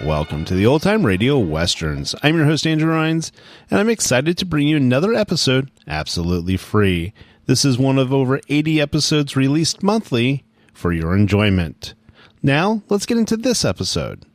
Welcome to the Old Time Radio Westerns. I'm your host, Andrew Rhines, and I'm excited to bring you another episode absolutely free. This is one of over 80 episodes released monthly for your enjoyment. Now, let's get into this episode.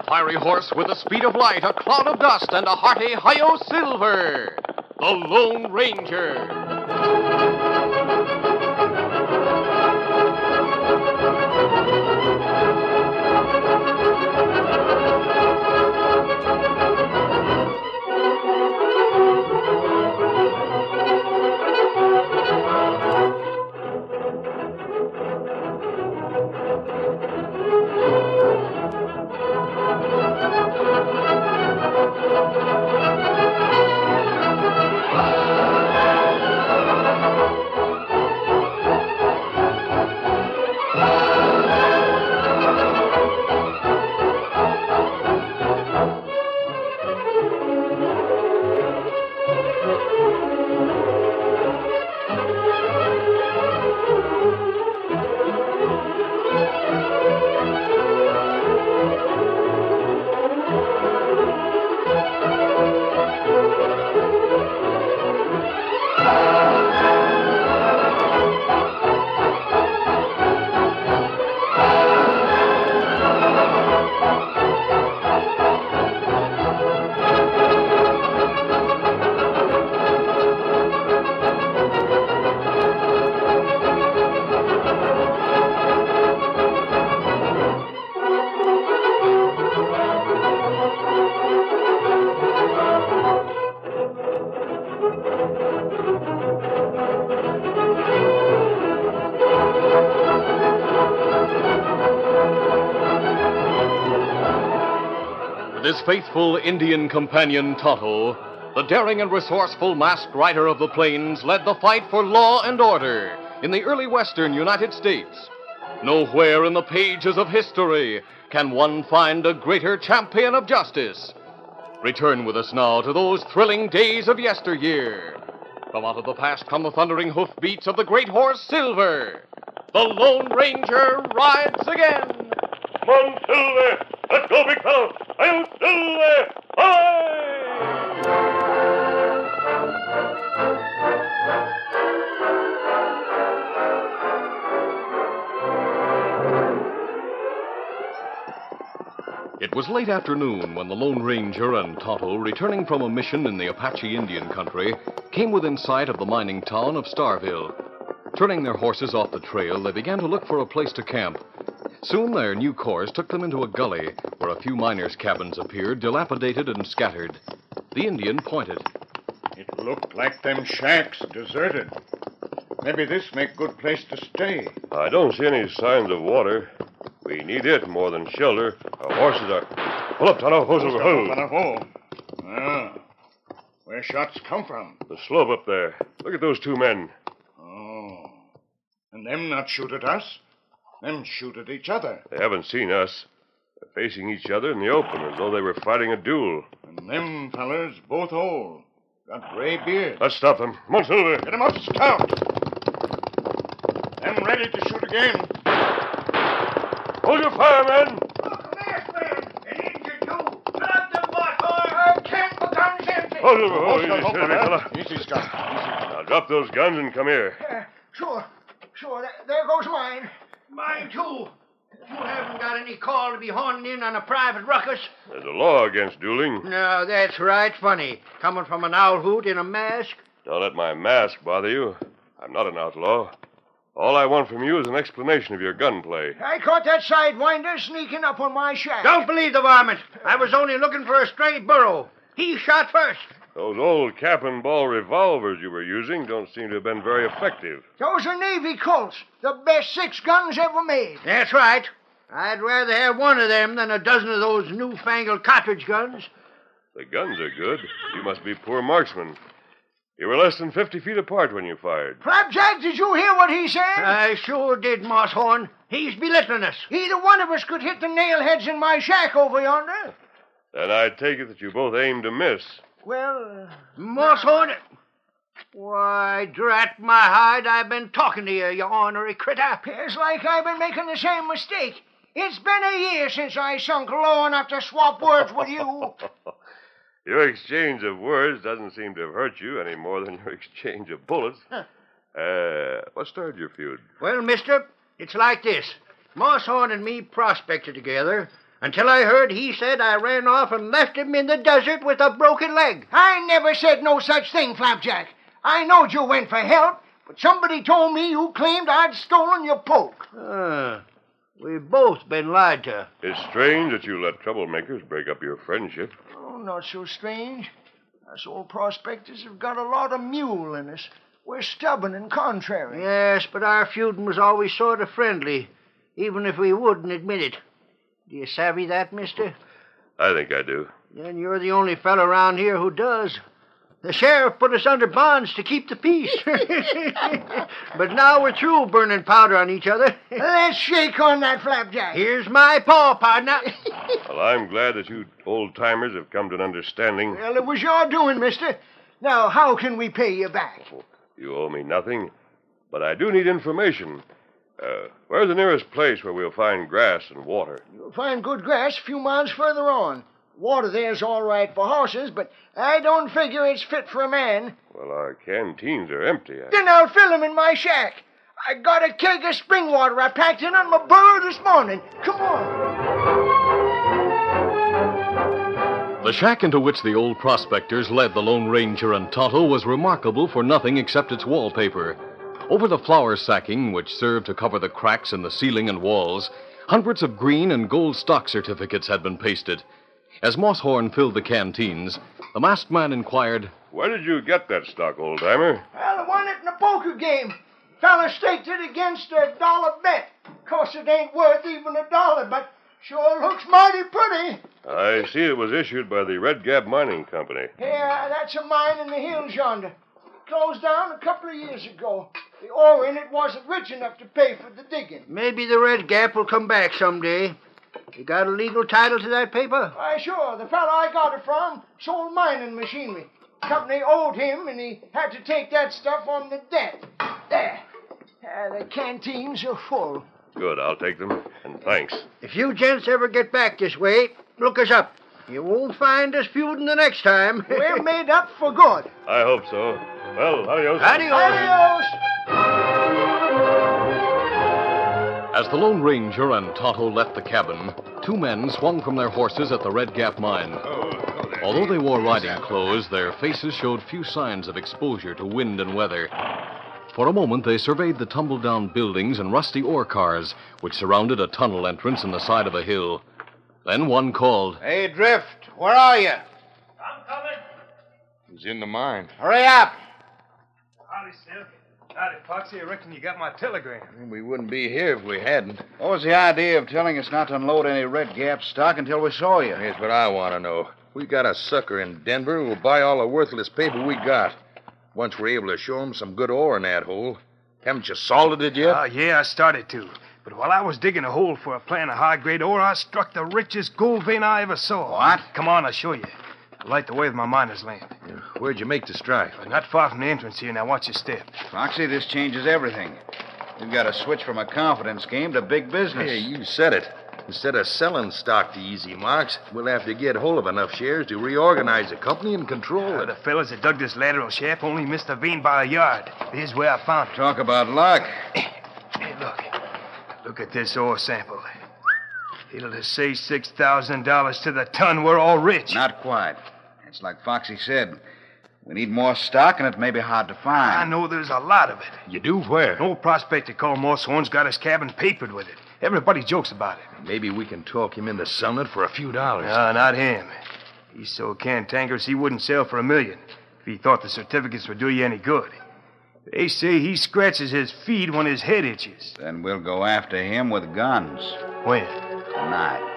Fiery horse with the speed of light, a cloud of dust, and a hearty hi-yo silver, the Lone Ranger. His faithful Indian companion, Tonto, the daring and resourceful masked rider of the plains, led the fight for law and order in the early western United States. Nowhere in the pages of history can one find a greater champion of justice. Return with us now to those thrilling days of yesteryear. From out of the past come the thundering hoofbeats of the great horse Silver. The Lone Ranger rides again. Come on, Silver! Let's go, big fellow! I'll Silver! Hi! It was late afternoon when the Lone Ranger and Tonto, returning from a mission in the Apache Indian country, came within sight of the mining town of Starville. Turning their horses off the trail, they began to look for a place to camp. Soon their new course took them into a gully where a few miners' cabins appeared, dilapidated and scattered. The Indian pointed. It looked like them shacks, deserted. Maybe this make good place to stay. I don't see any signs of water. We need it more than shelter. Our horses are... Pull up, Tonto. Where shots come from? The slope up there. Look at those two men. Oh. And them not shoot at us. Them shoot at each other. They haven't seen us. They're facing each other in the open as though they were fighting a duel. And them fellers both old. Got gray beards. Let's stop them. Come on, Silver. Get 'em up, Scout. Them ready to shoot again. Hold your fire, men. Easy, Scout. Now drop those guns and come here. Sure. There goes mine. Mine, too. You haven't got any call to be horning in on a private ruckus. There's a law against dueling. No, that's right. Funny. Coming from an owl hoot in a mask. Don't let my mask bother you. I'm not an outlaw. All I want from you is an explanation of your gunplay. I caught that sidewinder sneaking up on my shack. Don't believe the varmint. I was only looking for a stray burro. He shot first. Those old cap and ball revolvers you were using don't seem to have been very effective. Those are Navy Colts. The best 6 guns ever made. That's right. I'd rather have one of them than a dozen of those newfangled cartridge guns. The guns are good. You must be poor marksmen. You were less than 50 feet apart when you fired. Flapjack, did you hear what he said? I sure did, Mosshorn. He's belittling us. Either one of us could hit the nail heads in my shack over yonder. Then I take it that you both aimed to miss. Well, Mosshorn? Why, drat my hide, I've been talking to you, you ornery critter. appears like I've been making the same mistake. It's been a year since I sunk low enough to swap words with you. Your exchange of words doesn't seem to have hurt you any more than your exchange of bullets. What started your feud? Well, mister, it's like this. Mosshorn and me prospected together until I heard he said I ran off and left him in the desert with a broken leg. I never said no such thing, Flapjack. I knowed you went for help, but somebody told me you claimed I'd stolen your poke. We've both been lied to. It's strange that you let troublemakers break up your friendship. Oh, not so strange. Us old prospectors have got a lot of mule in us. We're stubborn and contrary. Yes, but our feuding was always sort of friendly, even if we wouldn't admit it. Do you savvy that, mister? I think I do. Then you're the only fellow around here who does. The sheriff put us under bonds to keep the peace. But now we're through burning powder on each other. Let's shake on that, Flapjack. Here's my paw, partner. Well, I'm glad that you old-timers have come to an understanding. Well, it was your doing, mister. Now, how can we pay you back? You owe me nothing, but I do need information. Where's the nearest place where we'll find grass and water? You'll find good grass a few miles further on. Water there's all right for horses, but I don't figure it's fit for a man. Well, our canteens are empty. Then I'll fill them in my shack. I got a keg of spring water I packed in on my burro this morning. Come on. The shack into which the old prospectors led the Lone Ranger and Tonto was remarkable for nothing except its wallpaper. Over the flour sacking, which served to cover the cracks in the ceiling and walls, hundreds of green and gold stock certificates had been pasted. As Mosshorn filled the canteens, the masked man inquired, Where did you get that stock, old-timer? Well, I won it in a poker game. Fella staked it against a dollar bet. Of course, it ain't worth even $1, but sure looks mighty pretty. I see it was issued by the Red Gap Mining Company. Yeah, that's a mine in the hills yonder. Closed down a couple of years ago. The ore in it wasn't rich enough to pay for the digging. maybe the Red Gap will come back someday. You got a legal title to that paper? Why, sure. The fellow I got it from sold mining machinery. Company owed him, and he had to take that stuff on the debt. There. The canteens are full. Good, I'll take them, and thanks. If you gents ever get back this way, look us up. You won't find us feuding the next time. We're made up for good. I hope so. Well, adios. Adios. As the Lone Ranger and Tonto left the cabin, two men swung from their horses at the Red Gap mine. Although they wore riding clothes, their faces showed few signs of exposure to wind and weather. For a moment, they surveyed the tumble-down buildings and rusty ore cars, which surrounded a tunnel entrance in the side of a hill. Then one called, Hey, Drift, where are you? I'm coming. He's in the mine. Hurry up. Howdy, Silk. Howdy, Foxy. I reckon you got my telegram. We wouldn't be here if we hadn't. What was the idea of telling us not to unload any Red Gap stock until we saw you? Here's what I want to know. We got a sucker in Denver who will buy all the worthless paper we got. Once we're able to show him some good ore in that hole. Haven't you salted it yet? Yeah, I started to. But while I was digging a hole for a plan of high-grade ore, I struck the richest gold vein I ever saw. What? Come on, I'll show you. I light the way with my miner's lamp. Where'd you make the strike? Not far from the entrance here. Now watch your step. Foxy, this changes everything. We've got to switch from a confidence game to big business. Hey, you said it. Instead of selling stock to easy marks, we'll have to get hold of enough shares to reorganize the company and control it. The fellas that dug this lateral shaft only missed the vein by a yard. Here's where I found it. Talk about luck. Hey, look. Look at this ore sample. It'll just say $6,000 to the ton. We're all rich. Not quite. It's like Foxy said. We need more stock, and it may be hard to find. I know there's a lot of it. You do? Where? An old prospector called Mosshorn's got his cabin papered with it. Everybody jokes about it. Maybe we can talk him into selling it for a few dollars. No, not him. He's so cantankerous he wouldn't sell for $1 million if he thought the certificates would do you any good. They say he scratches his feet when his head itches. Then we'll go after him with guns. When? Tonight.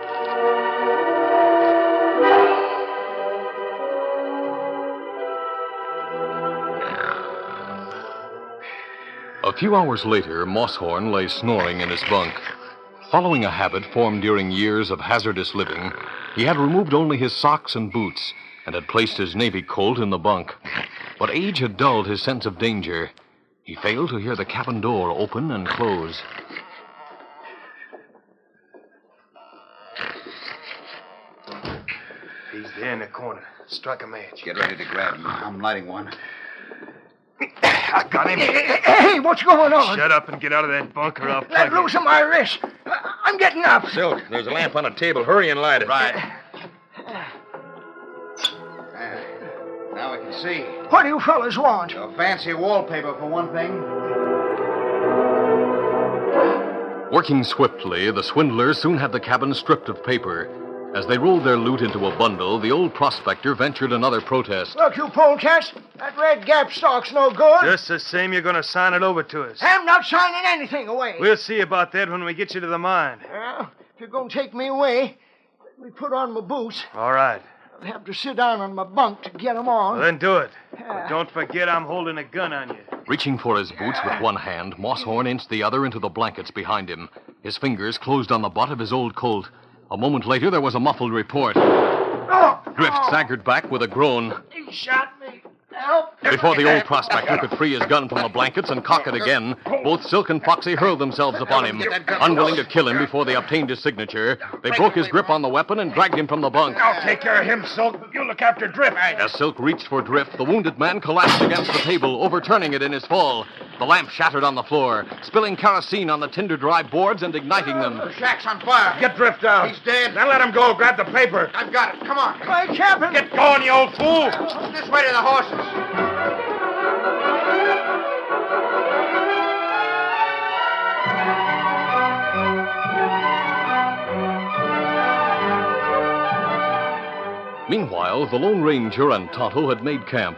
A few hours later, Mosshorn lay snoring in his bunk. Following a habit formed during years of hazardous living, he had removed only his socks and boots and had placed his Navy Colt in the bunk. But age had dulled his sense of danger. He failed to hear the cabin door open and close. He's there in the corner. Strike a match. Get ready to grab him. I'm lighting one. I got him. Hey, what's going on? Shut up and get out of that bunk or I'll Let plug you. loose of my wrist. I'm getting up. Silk, there's a lamp on the table. Hurry and light it. Right. Now we can see. What do you fellas want? A fancy wallpaper for one thing. Working swiftly, the swindlers soon had the cabin stripped of paper. As they rolled their loot into a bundle, the old prospector ventured another protest. Look, you polecats, that red gap stock's no good. Just the same, you're going to sign it over to us. I'm not signing anything away. We'll see about that when we get you to the mine. Well, if you're going to take me away, let me put on my boots. All right. I'll have to sit down on my bunk to get 'em on. Well, then do it. But don't forget I'm holding a gun on you. Reaching for his boots with one hand, Mosshorn inched the other into the blankets behind him. His fingers closed on the butt of his old Colt. A moment later, there was a muffled report. Oh, Drift staggered back with a groan. he shot me. Help. Before the old prospector could free his gun from the blankets and cock it again, both Silk and Foxy hurled themselves upon him. Unwilling to kill him before they obtained his signature, they broke his grip on the weapon and dragged him from the bunk. I'll take care of him, Silk. You look after Drift. As Silk reached for Drift, the wounded man collapsed against the table, overturning it in his fall. The lamp shattered on the floor, spilling kerosene on the tinder-dry boards and igniting them. The shack's on fire. Get Drift out. He's dead. Now let him go. Grab the paper. I've got it. Come on. My cabin. Get going, you old fool. This way to the horses. Meanwhile, the Lone Ranger and Tonto had made camp.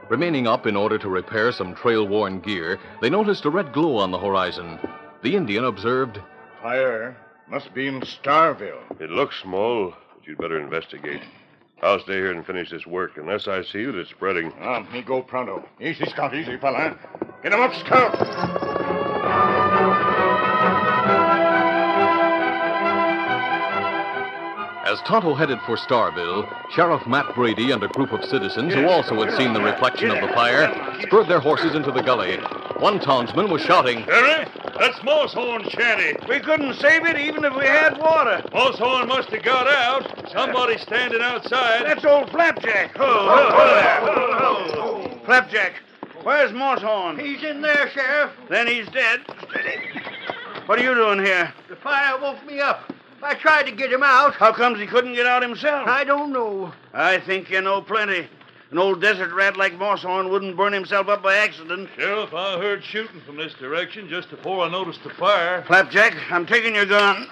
Remaining up in order to repair some trail-worn gear, they noticed a red glow on the horizon. The Indian observed, Fire must be in Starville. It looks small, but you'd better investigate. I'll stay here and finish this work unless I see that it's spreading. Me go pronto. Easy, Scout, easy, fella. Get him up, Scout. As Tonto headed for Starville, Sheriff Matt Brady and a group of citizens who also had seen the reflection of the fire spurred their horses into the gully. One townsman was shouting, Harry, that's Mosshorn's shanty. We couldn't save it even if we had water. Mosshorn must have got out. Somebody's standing outside. That's old Flapjack. Flapjack, where's Mosshorn? He's in there, Sheriff. Then he's dead. Steady. What are you doing here? The fire woke me up. I tried to get him out. How comes he couldn't get out himself? I don't know. I think you know plenty. An old desert rat like Mosshorn wouldn't burn himself up by accident. Sheriff, I heard shooting from this direction just before I noticed the fire. Flapjack, I'm taking your gun.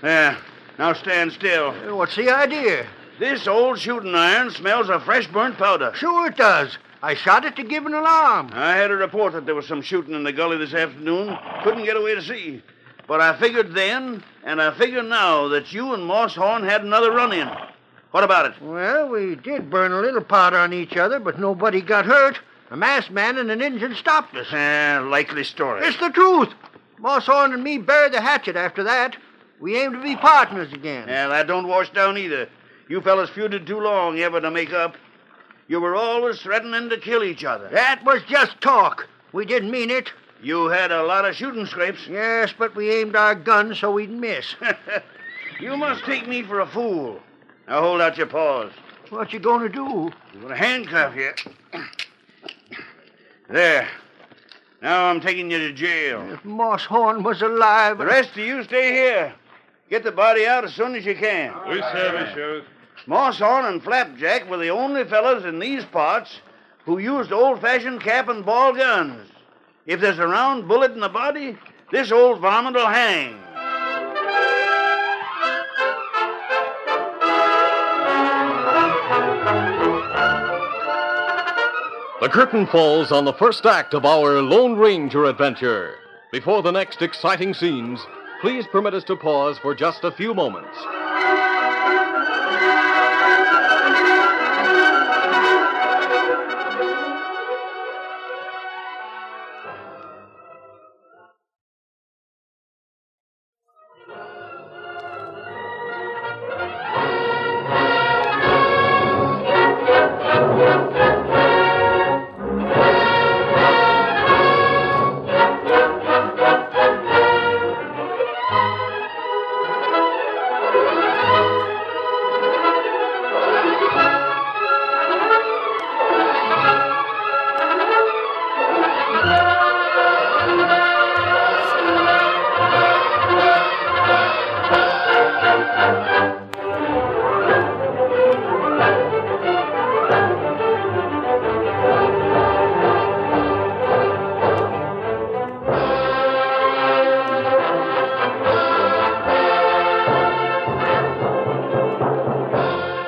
There. Now stand still. What's the idea? This old shooting iron smells of fresh burnt powder. Sure it does. I shot it to give an alarm. I had a report that there was some shooting in the gully this afternoon. Couldn't get away to see. But I figured then, and I figure now, that you and Mosshorn had another run-in. What about it? Well, we did burn a little powder on each other, but nobody got hurt. A masked man and an Indian stopped us. Likely story. It's the truth. Mosshorn and me buried the hatchet after that. We aim to be partners again. Yeah, that don't wash down either. You fellas feuded too long ever to make up. You were always threatening to kill each other. That was just talk. We didn't mean it. You had a lot of shooting scrapes. Yes, but we aimed our guns so we'd miss. You must take me for a fool. Now hold out your paws. What you gonna do? I'm gonna handcuff you. There. Now I'm taking you to jail. If Mosshorn was alive... The rest of you stay here. Get the body out as soon as you can. We savvy, Sheriff. Mosshorn and Flapjack were the only fellas in these parts who used old-fashioned cap and ball guns. If there's a round bullet in the body, this old varmint will hang. The curtain falls on the first act of our Lone Ranger adventure. Before the next exciting scenes, please permit us to pause for just a few moments.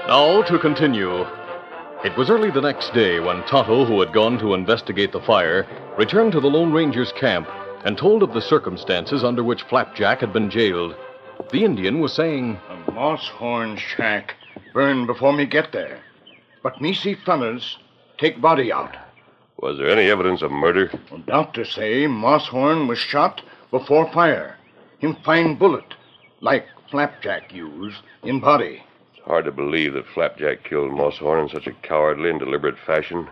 Now to continue. It was early the next day when Tonto, who had gone to investigate the fire, returned to the Lone Ranger's camp and told of the circumstances under which Flapjack had been jailed. The Indian was saying, A moss horn shack burned before me get there. But me see fellas take body out. Was there any evidence of murder? Well, doctors say moss horn was shot before fire. Him find bullet, like Flapjack used, in body. Hard to believe that Flapjack killed Moosehorn in such a cowardly and deliberate fashion.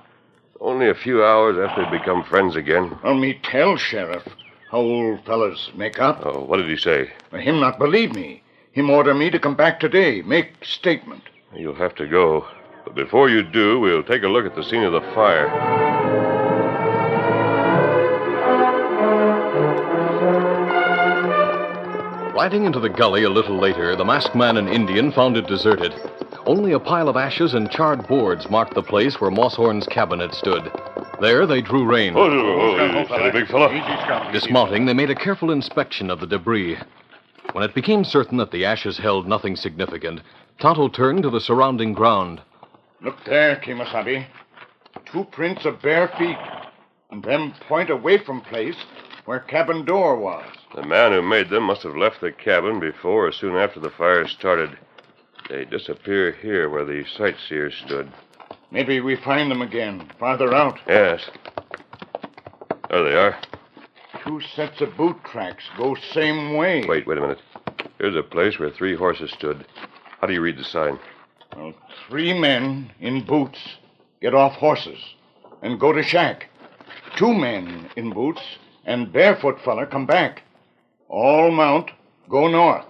Only a few hours after they'd become friends again. Well, me tell, Sheriff, how old fellas make up. Oh, what did he say? Well, him not believe me. Him order me to come back today, make statement. You'll have to go. But before you do, we'll take a look at the scene of the fire. Riding into the gully a little later, the masked man and Indian found it deserted. Only a pile of ashes and charred boards marked the place where Moosehorn's cabin had stood. There they drew rein. Steady, big fella. Dismounting, they made a careful inspection of the debris. When it became certain that the ashes held nothing significant, Tonto turned to the surrounding ground. Look there, Kimasabi. 2 prints of bare feet. And them point away from place where cabin door was. The man who made them must have left the cabin before or soon after the fire started. They disappear here where the sightseers stood. Maybe we find them again, farther out. Yes. There they are. 2 sets of boot tracks go same way. Wait a minute. Here's a place where 3 horses stood. How do you read the sign? Well, 3 men in boots get off horses and go to shack. 2 men in boots and barefoot fella come back. All mount, go north.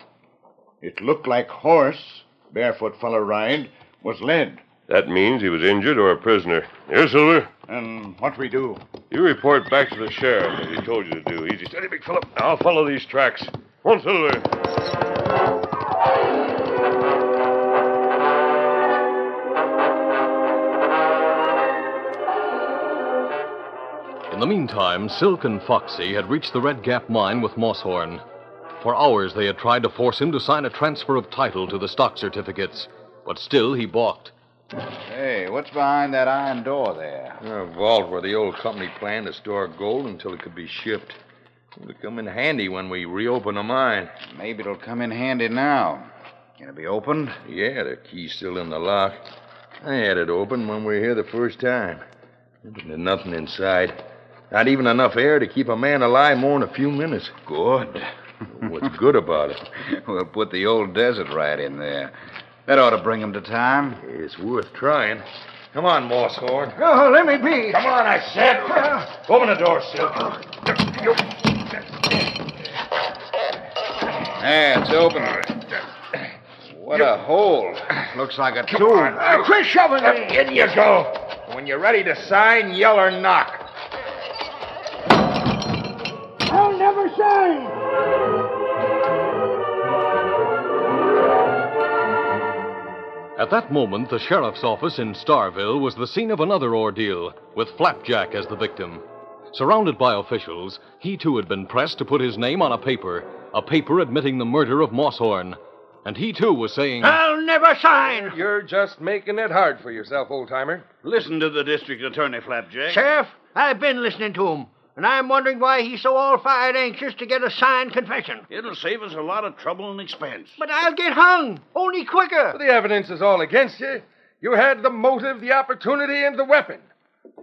It looked like horse barefoot fella ride was led. That means he was injured or a prisoner. Here, Silver. And what we do? You report back to the sheriff as he told you to do. Easy, steady, big fella. I'll follow these tracks. Come on, Silver. In the meantime, Silk and Foxy had reached the Red Gap mine with Moosehorn. For hours they had tried to force him to sign a transfer of title to the stock certificates, but still he balked. Hey, what's behind that iron door there? A vault where the old company planned to store gold until it could be shipped. It'll come in handy when we reopen the mine. Maybe it'll come in handy now. Can it be opened? Yeah, the key's still in the lock. I had it open when we were here the first time. There's nothing inside. Not even enough air to keep a man alive more than a few minutes. Good. What's good about it? We'll put the old desert right in there. That ought to bring him to time. It's worth trying. Come on, Moosehorn. Oh, let me be. Come on, I said. Open the door, Silk. There, it's open. What a hole. Looks like a tomb. Quit shoving me. In you go. When you're ready to sign, yell or knock. I'll never sign. At that moment, the sheriff's office in Starville was the scene of another ordeal, with Flapjack as the victim. Surrounded by officials, he too had been pressed to put his name on a paper admitting the murder of Moosehorn. And he, too, was saying, I'll never sign. You're just making it hard for yourself, old-timer. Listen to the district attorney, Flapjack. Sheriff, I've been listening to him, and I'm wondering why he's so all-fired anxious to get a signed confession. It'll save us a lot of trouble and expense. But I'll get hung, only quicker. The evidence is all against you. You had the motive, the opportunity, and the weapon.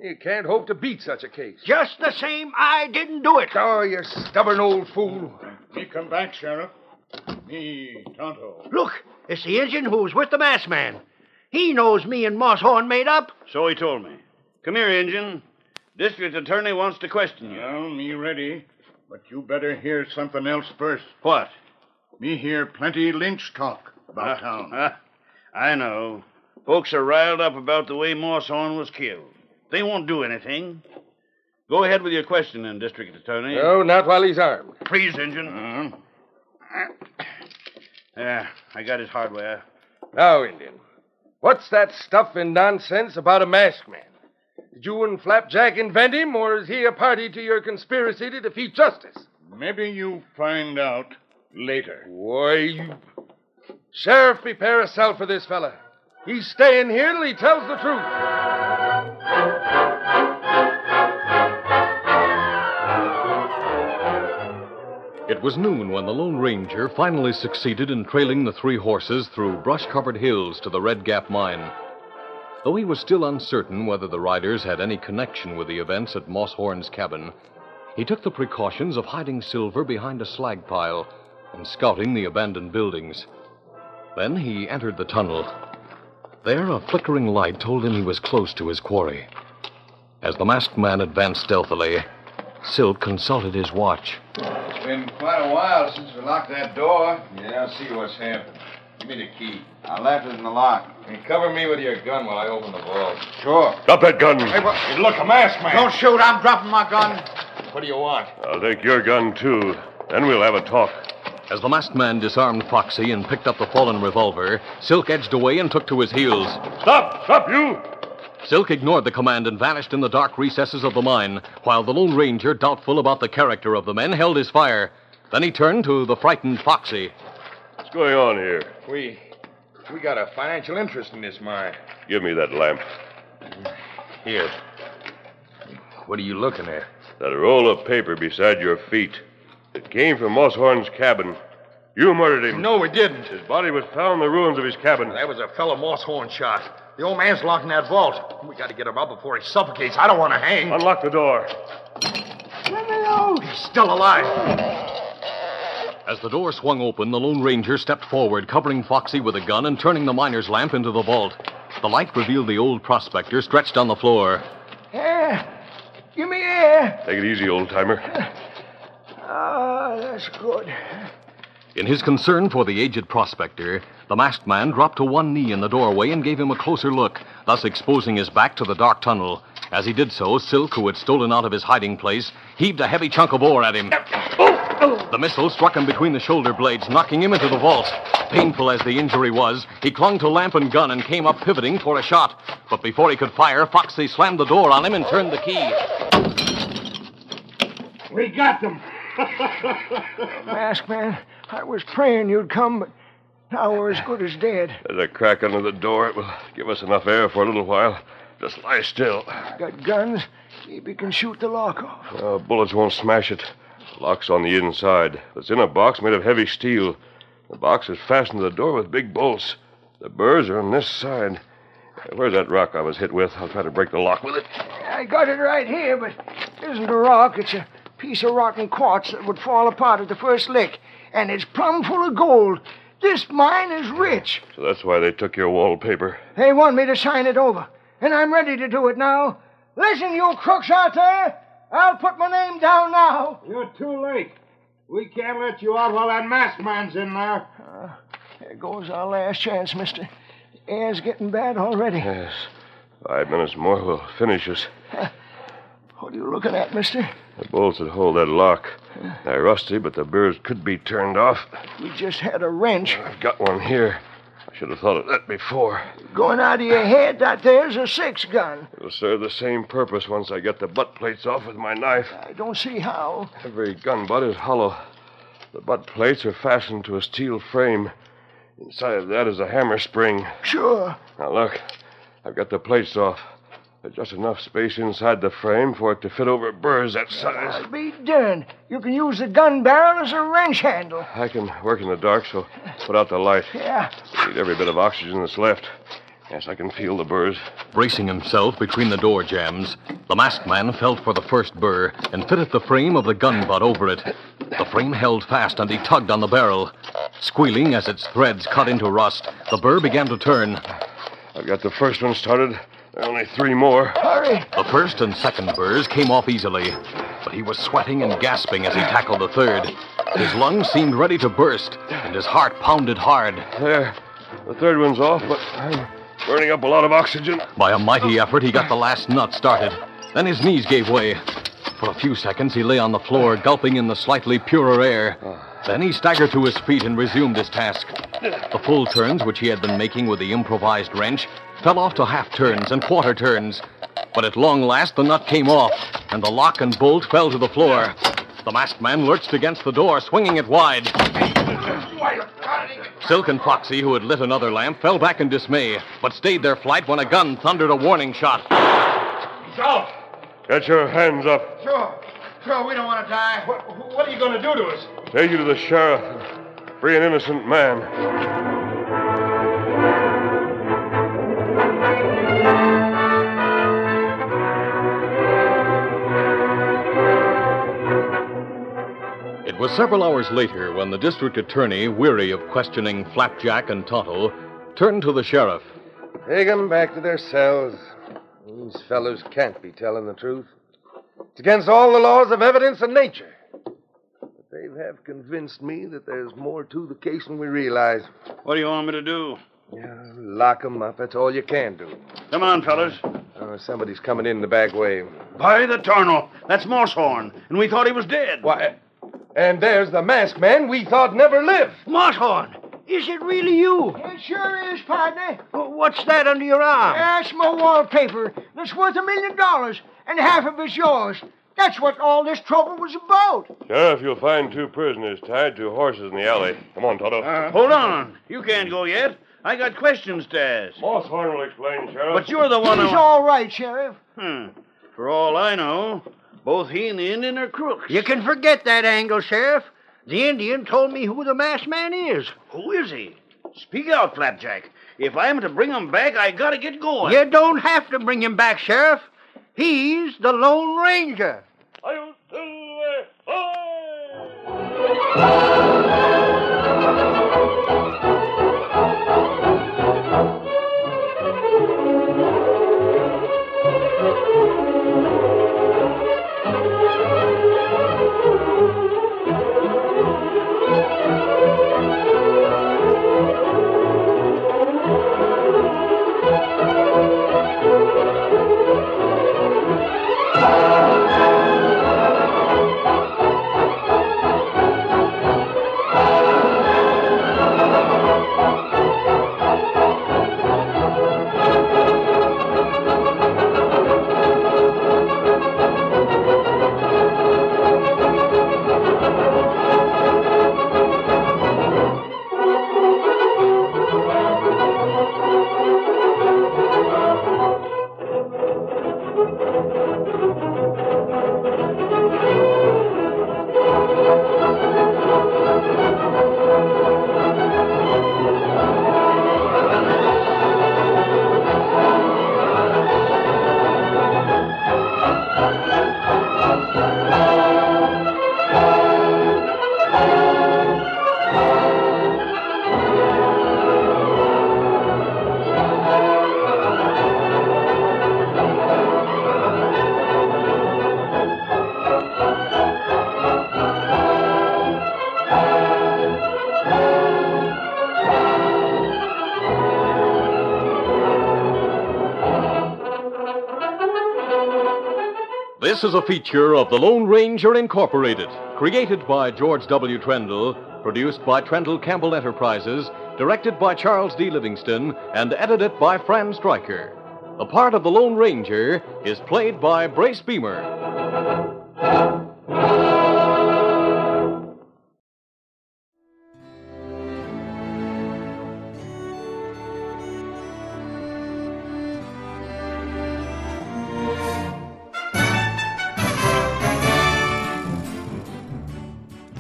You can't hope to beat such a case. Just the same, I didn't do it. Oh, you stubborn old fool. Me come back, Sheriff. Me, Tonto. Look, it's the Injun who was with the masked man. He knows me and Moss Horn made up. So he told me. Come here, Injun. District attorney wants to question you. Well, me ready. But you better hear something else first. What? Me hear plenty lynch talk about town. I know. Folks are riled up about the way Moosehorn was killed. They won't do anything. Go ahead with your questioning, District Attorney. No, not while he's armed. Please, Injun. Yeah, I got his hardware. Now, Indian, what's that stuff and nonsense about a masked man? Did you and Flapjack invent him, or is he a party to your conspiracy to defeat justice? Maybe you find out later. Why, Sheriff, prepare a cell for this fella. He's staying here till he tells the truth. It was noon when the Lone Ranger finally succeeded in trailing the three horses through brush-covered hills to the Red Gap mine. Though he was still uncertain whether the riders had any connection with the events at Moosehorn's cabin, he took the precautions of hiding Silver behind a slag pile and scouting the abandoned buildings. Then he entered the tunnel. There, a flickering light told him he was close to his quarry. As the masked man advanced stealthily, Silk consulted his watch. It's been quite a while since we locked that door. Yeah, I'll see what's happened. Give me the key. I left it in the lock. And cover me with your gun while I open the vault. Sure. Drop that gun. Hey, look, a masked man. Don't shoot. I'm dropping my gun. What do you want? I'll take your gun, too. Then we'll have a talk. As the masked man disarmed Foxy and picked up the fallen revolver, Silk edged away and took to his heels. Stop! Stop, you! Silk ignored the command and vanished in the dark recesses of the mine, while the Lone Ranger, doubtful about the character of the men, held his fire. Then he turned to the frightened Foxy. What's going on here? We got a financial interest in this mine. Give me that lamp. Here. What are you looking at? That roll of paper beside your feet. It came from Moosehorn's cabin. You murdered him. No, we didn't. His body was found in the ruins of his cabin. That was a fellow Moosehorn shot. The old man's locked in that vault. We got to get him out before he suffocates. I don't want to hang. Unlock the door. Let me out. He's still alive. As the door swung open, the Lone Ranger stepped forward, covering Foxy with a gun and turning the miner's lamp into the vault. The light revealed the old prospector stretched on the floor. Air. Give me air. Take it easy, old-timer. Ah, that's good. In his concern for the aged prospector, the masked man dropped to one knee in the doorway and gave him a closer look, thus exposing his back to the dark tunnel. As he did so, Silk, who had stolen out of his hiding place, heaved a heavy chunk of ore at him. The missile struck him between the shoulder blades, knocking him into the vault. Painful as the injury was, he clung to lamp and gun and came up pivoting for a shot. But before he could fire, Foxy slammed the door on him and turned the key. We got them. Masked man, I was praying you'd come, but now we're as good as dead. There's a crack under the door. It will give us enough air for a little while. Just lie still. Got guns. Maybe can shoot the lock off. Bullets won't smash it. The lock's on the inside. It's in a box made of heavy steel. The box is fastened to the door with big bolts. The burrs are on this side. Where's that rock I was hit with? I'll try to break the lock with it. I got it right here, but it isn't a rock. It's a piece of rotten quartz that would fall apart at the first lick. And it's plumb full of gold. This mine is rich. So that's why they took your wallpaper. They want me to sign it over. And I'm ready to do it now. Listen, you crooks out there. I'll put my name down now. You're too late. We can't let you out while that masked man's in there. There goes our last chance, mister. The air's getting bad already. Yes. 5 minutes more will finish us. What are you looking at, mister? The bolts that hold that lock. They're rusty, but the burrs could be turned off. We just had a wrench. I've got one here. I should have thought of that before. Going out of your head, that there's a 6-gun. It'll serve the same purpose once I get the butt plates off with my knife. I don't see how. Every gun butt is hollow. The butt plates are fastened to a steel frame. Inside of that is a hammer spring. Sure. Now, look. I've got the plates off. There's just enough space inside the frame for it to fit over burrs that size. I'll be darned. You can use the gun barrel as a wrench handle. I can work in the dark, so put out the light. Yeah. Need every bit of oxygen that's left. Yes, I can feel the burrs. Bracing himself between the door jambs, the masked man felt for the first burr and fitted the frame of the gun butt over it. The frame held fast and he tugged on the barrel. Squealing as its threads cut into rust, the burr began to turn. I've got the first one started. There are only 3 more. Hurry. The first and second burrs came off easily, but he was sweating and gasping as he tackled the third. His lungs seemed ready to burst, and his heart pounded hard. There. The third one's off, but I'm burning up a lot of oxygen. By a mighty effort, he got the last nut started. Then his knees gave way. For a few seconds, he lay on the floor, gulping in the slightly purer air. Then he staggered to his feet and resumed his task. The full turns, which he had been making with the improvised wrench, fell off to half turns and quarter turns. But at long last, the nut came off, and the lock and bolt fell to the floor. The masked man lurched against the door, swinging it wide. Silk and Foxy, who had lit another lamp, fell back in dismay, but stayed their flight when a gun thundered a warning shot. He's out! Get your hands up. Sure. Sure, we don't want to die. What are you going to do to us? Take you to the sheriff and free an innocent man. It was several hours later when the district attorney, weary of questioning Flapjack and Tonto, turned to the sheriff. Take 'em back to their cells. These fellows can't be telling the truth. It's against all the laws of evidence and nature. But they have convinced me that there's more to the case than we realize. What do you want me to do? Yeah, lock 'em up. That's all you can do. Come on, fellas. Somebody's coming in the back way. By the tarnal, that's Mosshorn, and we thought he was dead. Why, and there's the masked man we thought never lived. Mosshorn, is it really you? It sure is, partner. What's that under your arm? That's my wallpaper. That's worth $1 million, and half of it's yours. That's what all this trouble was about. Sheriff, you'll find 2 prisoners tied to horses in the alley. Come on, Toto. Hold on. You can't go yet. I got questions to ask. Mosshorn will explain, Sheriff. But you're the one He's all right, Sheriff. For all I know, both he and the Indian are crooks. You can forget that angle, Sheriff. The Indian told me who the masked man is. Who is he? Speak out, Flapjack. If I'm to bring him back, I gotta get going. You don't have to bring him back, Sheriff. He's the Lone Ranger. This is a feature of the Lone Ranger Incorporated, created by George W. Trendle, produced by Trendle Campbell Enterprises, directed by Charles D. Livingston, and edited by Fran Stryker. The part of the Lone Ranger is played by Brace Beamer.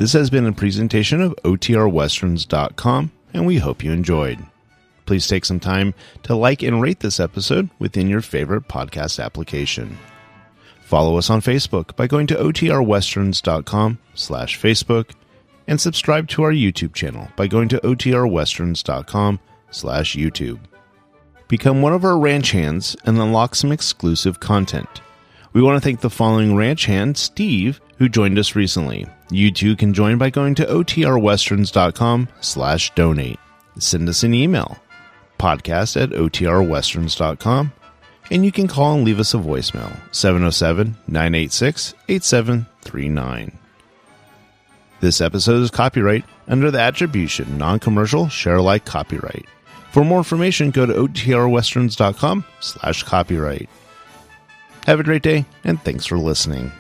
This has been a presentation of OTRWesterns.com, and we hope you enjoyed. Please take some time to like and rate this episode within your favorite podcast application. Follow us on Facebook by going to OTRWesterns.com/Facebook, and subscribe to our YouTube channel by going to OTRWesterns.com/YouTube. Become one of our ranch hands and unlock some exclusive content. We want to thank the following ranch hand, Steve, who joined us recently. You too can join by going to OTRWesterns.com/donate. Send us an email, podcast@OTRWesterns.com, and you can call and leave us a voicemail, 707-986-8739. This episode is copyright under the attribution, non-commercial, share-alike copyright. For more information, go to OTRWesterns.com/copyright. Have a great day, and thanks for listening.